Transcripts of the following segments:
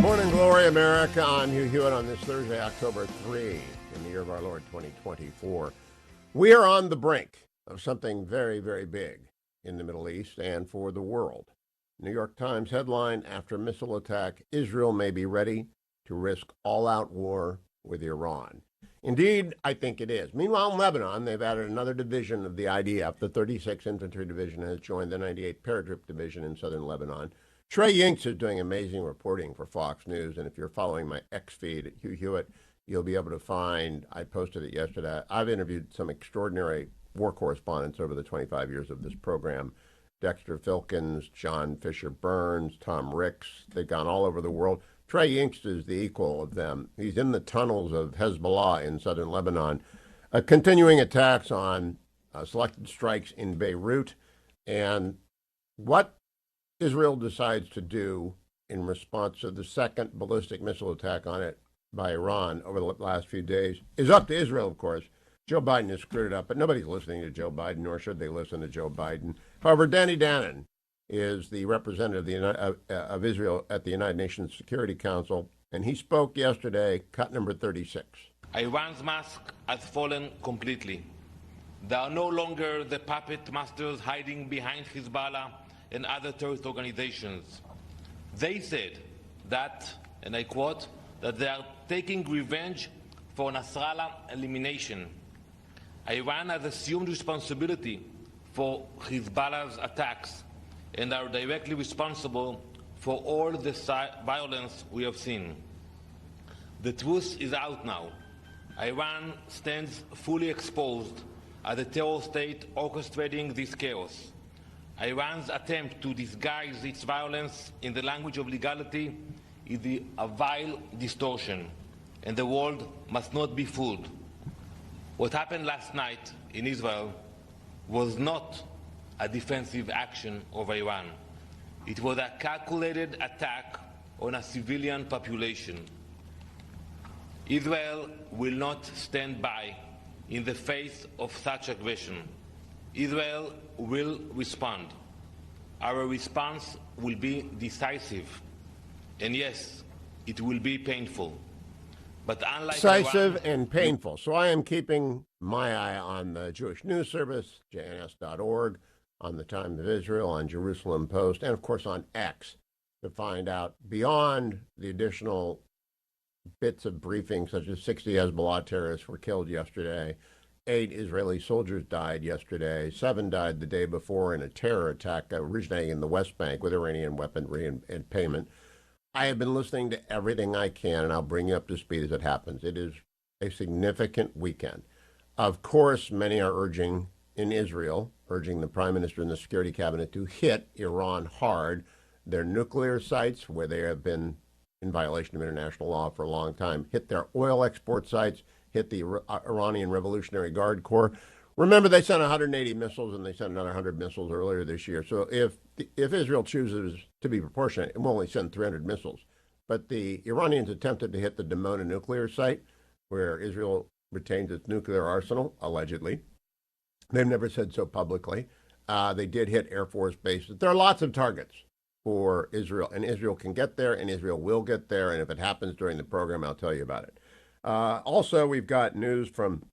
Morning Glory, America. I'm Hugh Hewitt on this Thursday, October 3, in the year of our Lord 2024. We are on the brink of something very, very big in the Middle East and for the world. New York Times headline, after missile attack, Israel may be ready to risk all-out war with Iran. Indeed, I think it is. Meanwhile, in Lebanon, they've added another division of the IDF. The 36th Infantry Division has joined the 98th Paratroop Division in southern Lebanon. Trey Yinks is doing amazing reporting for Fox News, and if you're following my X feed at Hugh Hewitt, you'll be able to find, I posted it yesterday, I've interviewed some extraordinary war correspondents over the 25 years of this program. Dexter Filkins, John Fisher Burns, Tom Ricks, they've gone all over the world. Trey Yinks is the equal of them. He's in the tunnels of Hezbollah in southern Lebanon, continuing attacks on selected strikes in Beirut, and what Israel decides to do in response to the second ballistic missile attack on it by Iran over the last few days is up to Israel, of course. Joe Biden has screwed it up, but nobody's listening to Joe Biden, nor should they listen to Joe Biden. However, Danny Danon is the representative of Israel at the United Nations Security Council, and he spoke yesterday, cut number 36. Iran's mask has fallen completely. They are no longer the puppet masters hiding behind Hezbollah and other terrorist organizations. They said that, and I quote, that they are taking revenge for Nasrallah elimination. Iran has assumed responsibility for Hezbollah's attacks and are directly responsible for all the violence we have seen. The truth is out now. Iran stands fully exposed as a terror state orchestrating this chaos. Iran's attempt to disguise its violence in the language of legality is a vile distortion, and the world must not be fooled. What happened last night in Israel was not a defensive action of Iran. It was a calculated attack on a civilian population. Israel will not stand by in the face of such aggression. Israel will respond. Our response will be decisive. And yes, it will be painful. But unlike decisive Iran, and painful. So I am keeping my eye on the Jewish News Service, jns.org, on the Times of Israel, on Jerusalem Post, and of course on X, to find out beyond the additional bits of briefings, such as 60 Hezbollah terrorists were killed yesterday, 8 Israeli soldiers died yesterday, 7 died the day before in a terror attack originating in the West Bank with Iranian weaponry and payment. I have been listening to everything I can, and I'll bring you up to speed as it happens. It is a significant weekend. Of course, many are urging the Prime Minister and the Security Cabinet to hit Iran hard, their nuclear sites, where they have been in violation of international law for a long time, hit their oil export sites, hit the Iranian Revolutionary Guard Corps. Remember, they sent 180 missiles, and they sent another 100 missiles earlier this year. So if Israel chooses to be proportionate, it will only send 300 missiles. But the Iranians attempted to hit the Dimona nuclear site, where Israel retains its nuclear arsenal, allegedly. They've never said so publicly. They did hit Air Force bases. There are lots of targets for Israel, and Israel can get there, and Israel will get there. And if it happens during the program, I'll tell you about it. Also, we've got news from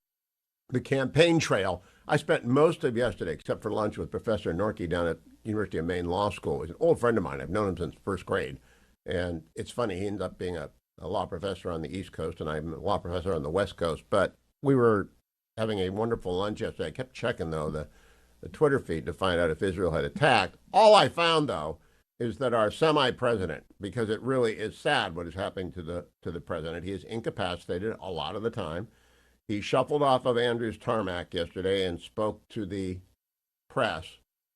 the campaign trail. I spent most of yesterday, except for lunch, with Professor Norkey down at University of Maine Law School. He's an old friend of mine. I've known him since first grade. And it's funny, he ended up being a law professor on the East Coast, and I'm a law professor on the West Coast. But we were having a wonderful lunch yesterday. I kept checking, though, the Twitter feed to find out if Israel had attacked. All I found, though, is that our semi-president, because it really is sad what is happening to the president, he is incapacitated a lot of the time. He shuffled off of Andrews tarmac yesterday and spoke to the press.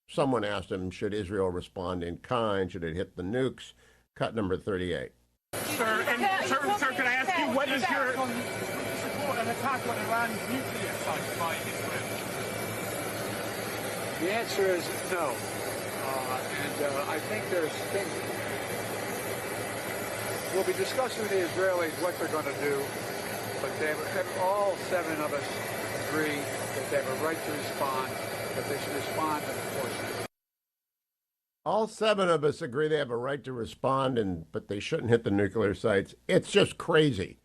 Someone asked him, should Israel respond in kind? Should it hit the nukes? Cut number 38. Sir, can I ask you, what is your support an attack on Iran's nuclear sites by Israel? The answer is no. I think there's things. We'll be discussing with the Israelis what they're going to do, but all 7 of us agree that they have a right to respond, but they should respond in proportion. All seven of us agree they have a right to respond, but they shouldn't hit the nuclear sites. It's just crazy.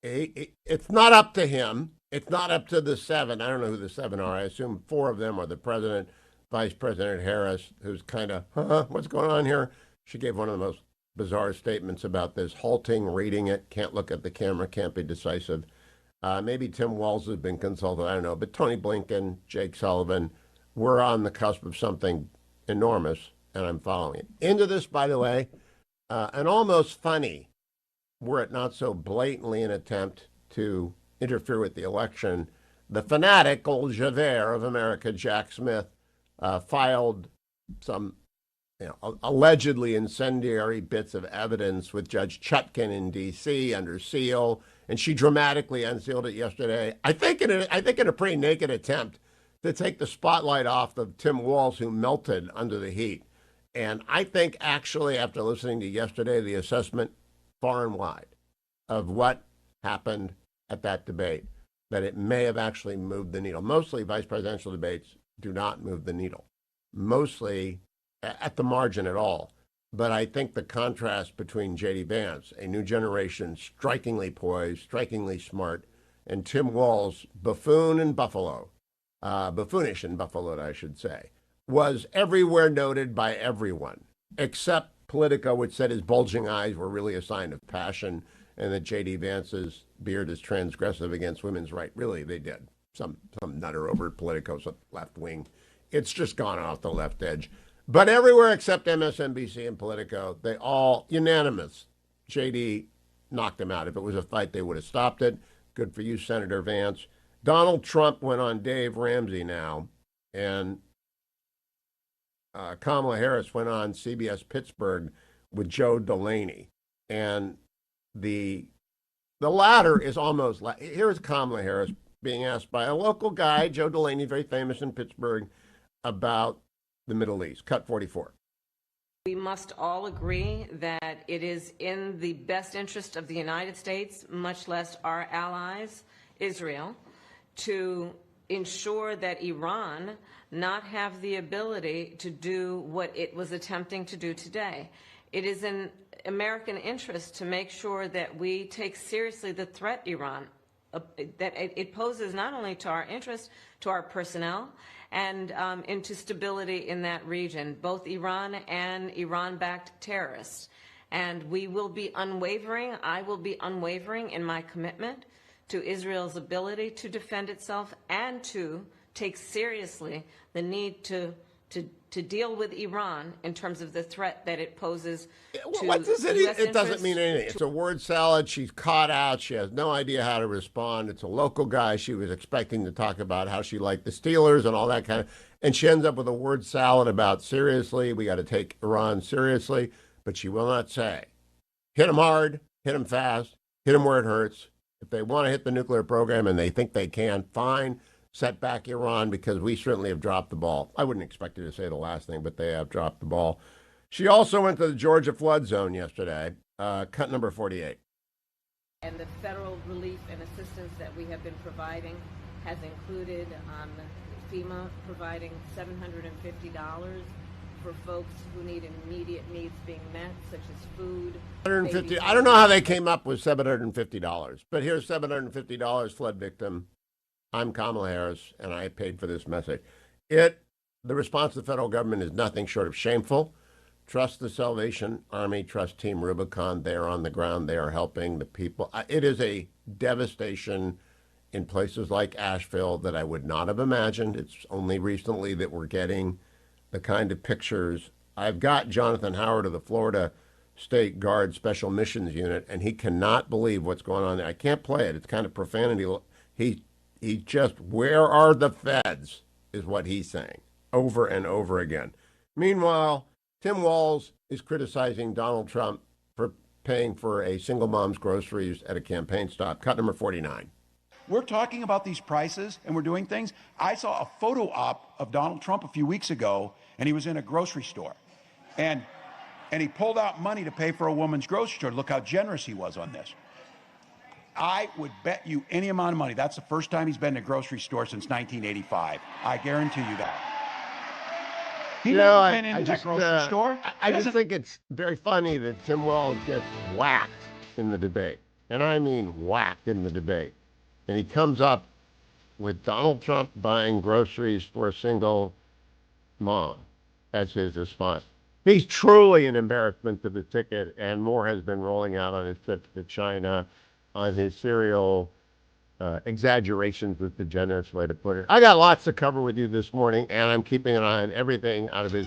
It's not up to him. It's not up to the seven. I don't know who the seven are. I assume four of them are the president, Vice President Harris, who's kind of, what's going on here? She gave one of the most bizarre statements about this, halting, reading it, can't look at the camera, can't be decisive. Maybe Tim Walz has been consulted, I don't know. But Tony Blinken, Jake Sullivan, we're on the cusp of something enormous, and I'm following it. Into this, by the way, an almost funny, were it not so blatantly an attempt to interfere with the election, the fanatic old Javert of America, Jack Smith, filed some allegedly incendiary bits of evidence with Judge Chutkan in D.C. under seal, and she dramatically unsealed it yesterday. I think in a pretty naked attempt to take the spotlight off of Tim Walz, who melted under the heat. And I think actually, after listening to yesterday, the assessment far and wide of what happened at that debate, that it may have actually moved the needle. Mostly vice presidential debates do not move the needle, mostly at the margin at all. But I think the contrast between J.D. Vance, a new generation, strikingly poised, strikingly smart, and Tim Walz, buffoonish in Buffalo, I should say, was everywhere noted by everyone, except Politico, which said his bulging eyes were really a sign of passion, and that J.D. Vance's beard is transgressive against women's rights. Really, they did. Some nutter over at Politico, some left wing. It's just gone off the left edge. But everywhere except MSNBC and Politico, they all unanimous. J.D. knocked him out. If it was a fight, they would have stopped it. Good for you, Senator Vance. Donald Trump went on Dave Ramsey now, and Kamala Harris went on CBS Pittsburgh with Joe Delaney. And the latter is almost like, here's Kamala Harris being asked by a local guy, Joe Delaney, very famous in Pittsburgh, about the Middle East. Cut 44. We must all agree that it is in the best interest of the United States, much less our allies, Israel, to ensure that Iran not have the ability to do what it was attempting to do today. It is in American interest to make sure that we take seriously the threat Iran, that it poses not only to our interest, to our personnel, and into stability in that region, both Iran and Iran-backed terrorists. And we will be unwavering, I will be unwavering in my commitment to Israel's ability to defend itself and to take seriously the need to deal with Iran in terms of the threat that it poses to what does it, US it doesn't interests. mean anything. It's a word salad. She's caught out. She has no idea how to respond. It's a local guy. She was expecting to talk about how she liked the Steelers and all that kind of, and she ends up with a word salad about seriously, we got to take Iran seriously, but she will not say, hit them hard, hit them fast, hit them where it hurts. If they want to hit the nuclear program and they think they can, fine. Set back Iran, because we certainly have dropped the ball. I wouldn't expect her to say the last thing, but they have dropped the ball. She also went to the Georgia flood zone yesterday, cut number 48. And the federal relief and assistance that we have been providing has included FEMA providing $750 for folks who need immediate needs being met, such as food. $750. I don't know how they came up with $750, but here's $750, flood victim. I'm Kamala Harris, and I paid for this message. The response of the federal government is nothing short of shameful. Trust the Salvation Army, trust Team Rubicon. They are on the ground. They are helping the people. It is a devastation in places like Asheville that I would not have imagined. It's only recently that we're getting the kind of pictures. I've got Jonathan Howard of the Florida State Guard Special Missions Unit, and he cannot believe what's going on there. I can't play it. It's kind of profanity. He just, where are the feds, is what he's saying over and over again. Meanwhile, Tim Walz is criticizing Donald Trump for paying for a single mom's groceries at a campaign stop. Cut number 49. We're talking about these prices and we're doing things. I saw a photo op of Donald Trump a few weeks ago, and he was in a grocery store. And he pulled out money to pay for a woman's grocery store. Look how generous he was on this. I would bet you any amount of money that's the first time he's been in a grocery store since 1985. I guarantee you that. He You never know, went into that grocery store. I just think it's very funny that Tim Walz gets whacked in the debate. And I mean whacked in the debate. And he comes up with Donald Trump buying groceries for a single mom as his response. He's truly an embarrassment to the ticket, and more has been rolling out on his trip to China, on his serial exaggerations is the generous way to put it. I got lots to cover with you this morning, and I'm keeping an eye on everything out of his